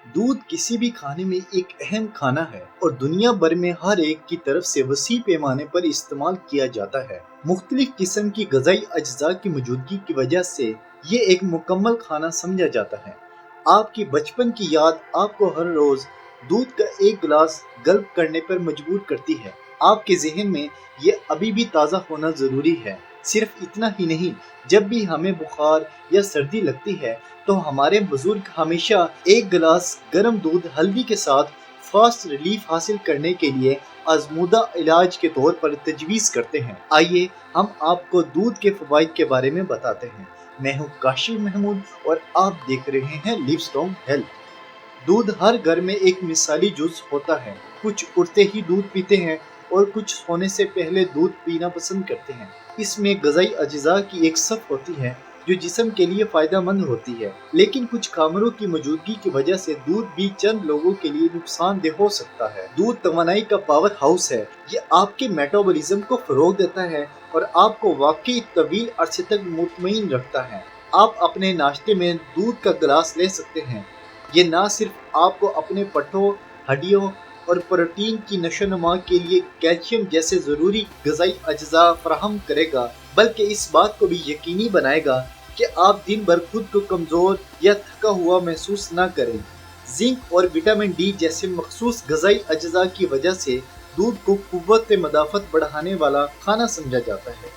دودھ کسی بھی کھانے میں ایک اہم کھانا ہے اور دنیا بھر میں ہر ایک کی طرف سے وسیع پیمانے پر استعمال کیا جاتا ہے۔ مختلف قسم کی غذائی اجزاء کی موجودگی کی وجہ سے یہ ایک مکمل کھانا سمجھا جاتا ہے۔ آپ کی بچپن کی یاد آپ کو ہر روز دودھ کا ایک گلاس گلپ کرنے پر مجبور کرتی ہے۔ آپ کے ذہن میں یہ ابھی بھی تازہ ہونا ضروری ہے۔ صرف اتنا ہی نہیں، جب بھی ہمیں بخار یا سردی لگتی ہے تو ہمارے بزرگ ہمیشہ ایک گلاس گرم دودھ ہلدی کے ساتھ فاسٹ ریلیف حاصل کرنے کے لیے آزمودہ علاج کے طور پر تجویز کرتے ہیں۔ آئیے ہم آپ کو دودھ کے فوائد کے بارے میں بتاتے ہیں۔ میں ہوں کاشف محمود اور آپ دیکھ رہے ہیں لیو اسٹرانگ ہیلتھ۔ دودھ ہر گھر میں ایک مثالی جز ہوتا ہے۔ کچھ اٹھتے ہی دودھ پیتے ہیں اور کچھ سونے سے پہلے دودھ پینا پسند کرتے ہیں۔ اس میں غذائی اجزاء کی ایک صف ہوتی ہے جو جسم کے لیے فائدہ مند ہوتی ہے، لیکن کچھ خامروں کی موجودگی کی وجہ سے دودھ بھی چند لوگوں کے لیے نقصان دہ ہو سکتا ہے۔ دودھ توانائی کا پاور ہاؤس ہے۔ یہ آپ کے میٹابولزم کو فروغ دیتا ہے اور آپ کو واقعی طویل عرصے تک مطمئن رکھتا ہے۔ آپ اپنے ناشتے میں دودھ کا گلاس لے سکتے ہیں۔ یہ نہ صرف آپ کو اپنے پٹھوں، ہڈیوں اور پروٹین کی نشو و نما کے لیے کیلشیم جیسے ضروری غذائی اجزاء فراہم کرے گا، بلکہ اس بات کو بھی یقینی بنائے گا کہ آپ دن بھر خود کو کمزور یا تھکا ہوا محسوس نہ کریں۔ زنک اور وٹامن ڈی جیسے مخصوص غذائی اجزاء کی وجہ سے دودھ کو قوت مدافعت بڑھانے والا کھانا سمجھا جاتا ہے۔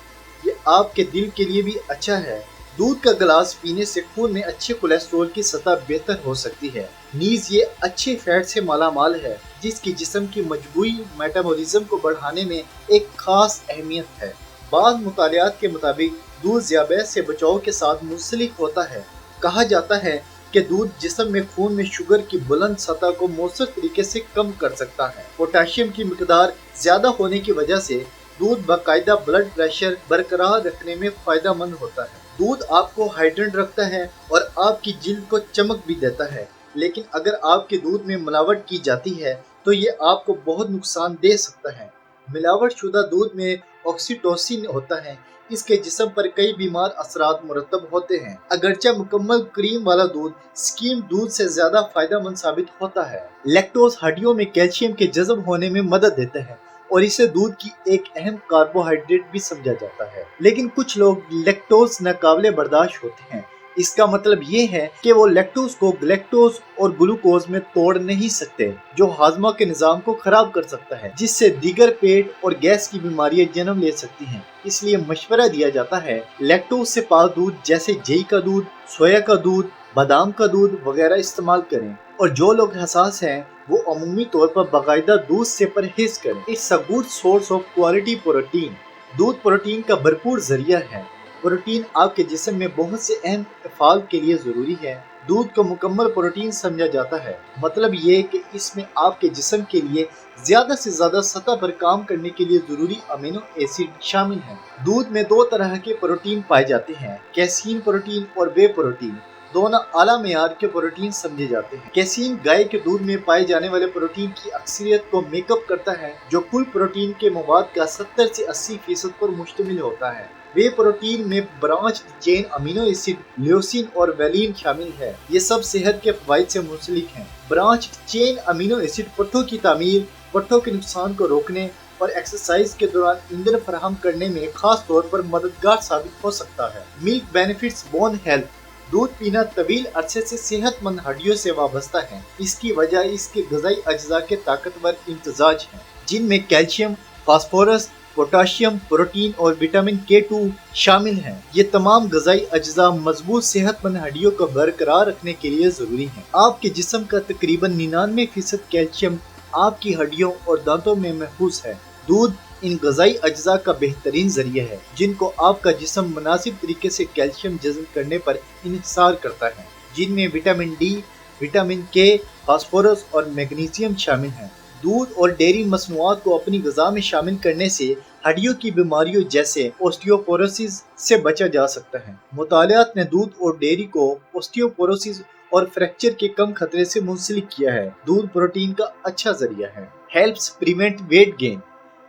یہ آپ کے دل کے لیے بھی اچھا ہے۔ دودھ کا گلاس پینے سے خون میں اچھے کولیسٹرول کی سطح بہتر ہو سکتی ہے، نیز یہ اچھے فیٹ سے مالا مال ہے جس کی جسم کی مجموعی میٹابولزم کو بڑھانے میں ایک خاص اہمیت ہے۔ بعض مطالعات کے مطابق دودھ ذیابیطس سے بچاؤ کے ساتھ منسلک ہوتا ہے۔ کہا جاتا ہے کہ دودھ جسم میں خون میں شوگر کی بلند سطح کو مؤثر طریقے سے کم کر سکتا ہے۔ پوٹاشیم کی مقدار زیادہ ہونے کی وجہ سے دودھ باقاعدہ بلڈ پریشر برقرار رکھنے میں فائدہ مند ہوتا ہے۔ دودھ آپ کو ہائیڈریٹ رکھتا ہے اور آپ کی جلد کو چمک بھی دیتا ہے، لیکن اگر آپ کے دودھ میں ملاوٹ کی جاتی ہے تو یہ آپ کو بہت نقصان دے سکتا ہے۔ ملاوٹ شدہ دودھ میں آکسیٹوسن ہوتا ہے، اس کے جسم پر کئی بیمار اثرات مرتب ہوتے ہیں۔ اگرچہ مکمل کریم والا دودھ سکیم دودھ سے زیادہ فائدہ مند ثابت ہوتا ہے۔ لیکٹوز ہڈیوں میں کیلشیم کے جذب ہونے میں مدد دیتا ہے اور اسے دودھ کی ایک اہم کاربوہائیڈریٹ بھی سمجھا جاتا ہے، لیکن کچھ لوگ لیکٹوز ناقابل برداشت ہوتے ہیں۔ اس کا مطلب یہ ہے کہ وہ لیکٹوز کو گلیکٹوز اور گلوکوز میں توڑ نہیں سکتے، جو ہاضمہ کے نظام کو خراب کر سکتا ہے، جس سے دیگر پیٹ اور گیس کی بیماریاں جنم لے سکتی ہیں۔ اس لیے مشورہ دیا جاتا ہے لیکٹوز سے پاک دودھ جیسے جئی کا دودھ، سویا کا دودھ، بادام کا دودھ وغیرہ استعمال کریں، اور جو لوگ حساس ہیں وہ عمومی طور پر باقاعدہ دودھ سے پرہیز کریں۔ It's a good source of quality protein۔ دودھ پروٹین کا بھرپور ذریعہ ہے۔ پروٹین آپ کے جسم میں بہت سے اہم افعال کے لیے ضروری ہے۔ دودھ کو مکمل پروٹین سمجھا جاتا ہے، مطلب یہ کہ اس میں آپ کے جسم کے لیے زیادہ سے زیادہ سطح پر کام کرنے کے لیے ضروری امینو ایسڈ شامل ہیں۔ دودھ میں دو طرح کے پروٹین پائے جاتے ہیں، کیسین پروٹین اور وے پروٹین۔ دونوں اعلیٰ معیار کے پروٹین سمجھے جاتے ہیں۔ کیسین گائے کے دودھ میں پائے جانے والے پروٹین کی اکثریت کو میک اپ کرتا ہے، جو کل پروٹین کے مواد کا 70 سے 80% پر مشتمل ہوتا ہے۔ وے پروٹین میں برانچ چین امینو ایسڈ لیوسین اور ویلین شامل ہے۔ یہ سب صحت کے فوائد سے منسلک ہیں۔ برانچ چین امینو ایسڈ پٹھوں کی تعمیر، پٹھوں کے نقصان کو روکنے اور ایکسرسائز کے دوران ایندھن فراہم کرنے میں خاص طور پر مددگار ثابت ہو سکتا ہے۔ ملک بینیفٹس بون ہیلتھ۔ دودھ پینا طویل عرصے سے صحت مند ہڈیوں سے وابستہ ہے۔ اس کی وجہ اس کے غذائی اجزاء کے طاقتور امتزاج ہیں، جن میں کیلشیم، فاسفورس، پوٹاشیم، پروٹین اور وٹامن K2 شامل ہیں۔ یہ تمام غذائی اجزاء مضبوط صحت مند ہڈیوں کو برقرار رکھنے کے لیے ضروری ہیں۔ آپ کے جسم کا تقریباً 99% کیلشیم آپ کی ہڈیوں اور دانتوں میں محفوظ ہے۔ دودھ ان غذائی اجزاء کا بہترین ذریعہ ہے جن کو آپ کا جسم مناسب طریقے سے کیلشیم جذب کرنے پر انحصار کرتا ہے، جن میں vitamin D, vitamin K، phosphorus اور میگنیزیم شامل ہیں۔ دودھ اور ڈیری مصنوعات کو اپنی غذا میں شامل کرنے سے ہڈیوں کی بیماریوں جیسے اوسٹیوپوروسس سے بچا جا سکتا ہے۔ مطالعات نے دودھ اور ڈیری کو اوسٹیوپوروسس اور فریکچر کے کم خطرے سے منسلک کیا ہے۔ دودھ پروٹین کا اچھا ذریعہ ہے۔ Helps prevent weight gain.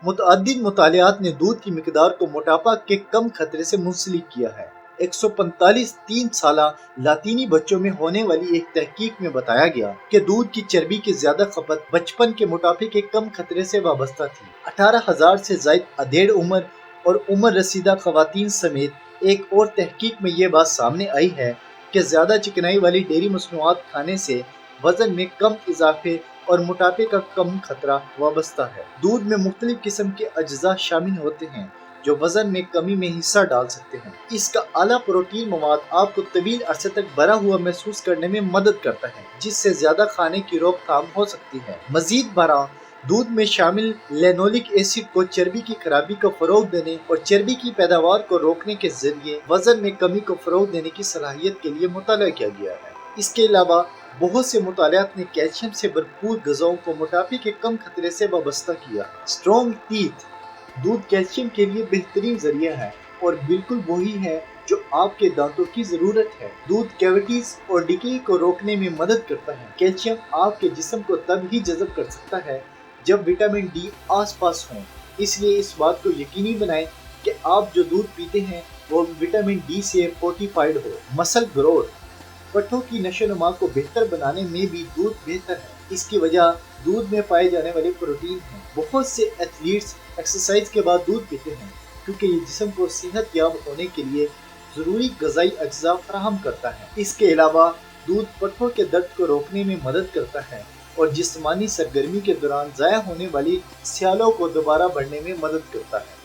متعدد مطالعات نے دودھ کی مقدار کو موٹاپا کے کم خطرے سے منسلک کیا ہے۔ 145 3 سالہ لاطینی بچوں میں ہونے والی ایک تحقیق میں بتایا گیا کہ دودھ کی چربی کی زیادہ کھپت بچپن کے موٹاپے کے کم خطرے سے وابستہ تھی۔ 18,000 سے زائد ادھیڑ عمر اور عمر رسیدہ خواتین سمیت ایک اور تحقیق میں یہ بات سامنے آئی ہے کہ زیادہ چکنائی والی ڈیری مصنوعات کھانے سے وزن میں کم اضافے اور موٹاپے کا کم خطرہ وابستہ ہے۔ دودھ میں مختلف قسم کے اجزاء شامل ہوتے ہیں جو وزن میں کمی میں حصہ ڈال سکتے ہیں۔ اس کا اعلیٰ پروٹین مواد آپ کو طویل عرصے تک بھرا ہوا محسوس کرنے میں مدد کرتا ہے، جس سے زیادہ کھانے کی روک تھام ہو سکتی ہے۔ مزید برآں، دودھ میں شامل لینولک ایسڈ کو چربی کی خرابی کو فروغ دینے اور چربی کی پیداوار کو روکنے کے ذریعے وزن میں کمی کو فروغ دینے کی صلاحیت کے لیے مطالعہ کیا گیا ہے۔ اس کے علاوہ بہت سے مطالعات نے کیلشیم سے بھرپور غذاؤں کو موٹاپے کے کم خطرے سے وابستہ کیا۔ اسٹرانگ ٹیتھ، دودھ کیلشیم کے لیے بہترین ذریعہ ہے اور بالکل وہی ہے جو آپ کے دانتوں کی ضرورت ہے۔ دودھ کیویٹیز اور ڈکے کو روکنے میں مدد کرتا ہے۔ کیلشیم آپ کے جسم کو تب ہی جذب کر سکتا ہے جب وٹامن ڈی آس پاس ہوں، اس لیے اس بات کو یقینی بنائیں کہ آپ جو دودھ پیتے ہیں وہ وٹامن ڈی سے فورٹیفائڈ ہو۔ مسل گروتھ، پٹھوں کی نشو و نما کو بہتر بنانے میں بھی دودھ بہتر ہے۔ اس کی وجہ دودھ میں پائے جانے والے پروٹین ہیں۔ بہت سے ایتھلیٹس ایکسرسائز کے بعد دودھ پیتے ہیں کیونکہ یہ جسم کو صحت یاب ہونے کے لیے ضروری غذائی اجزاء فراہم کرتا ہے۔ اس کے علاوہ دودھ پٹھوں کے درد کو روکنے میں مدد کرتا ہے اور جسمانی سرگرمی کے دوران ضائع ہونے والی سیالوں کو دوبارہ بڑھنے میں مدد کرتا ہے۔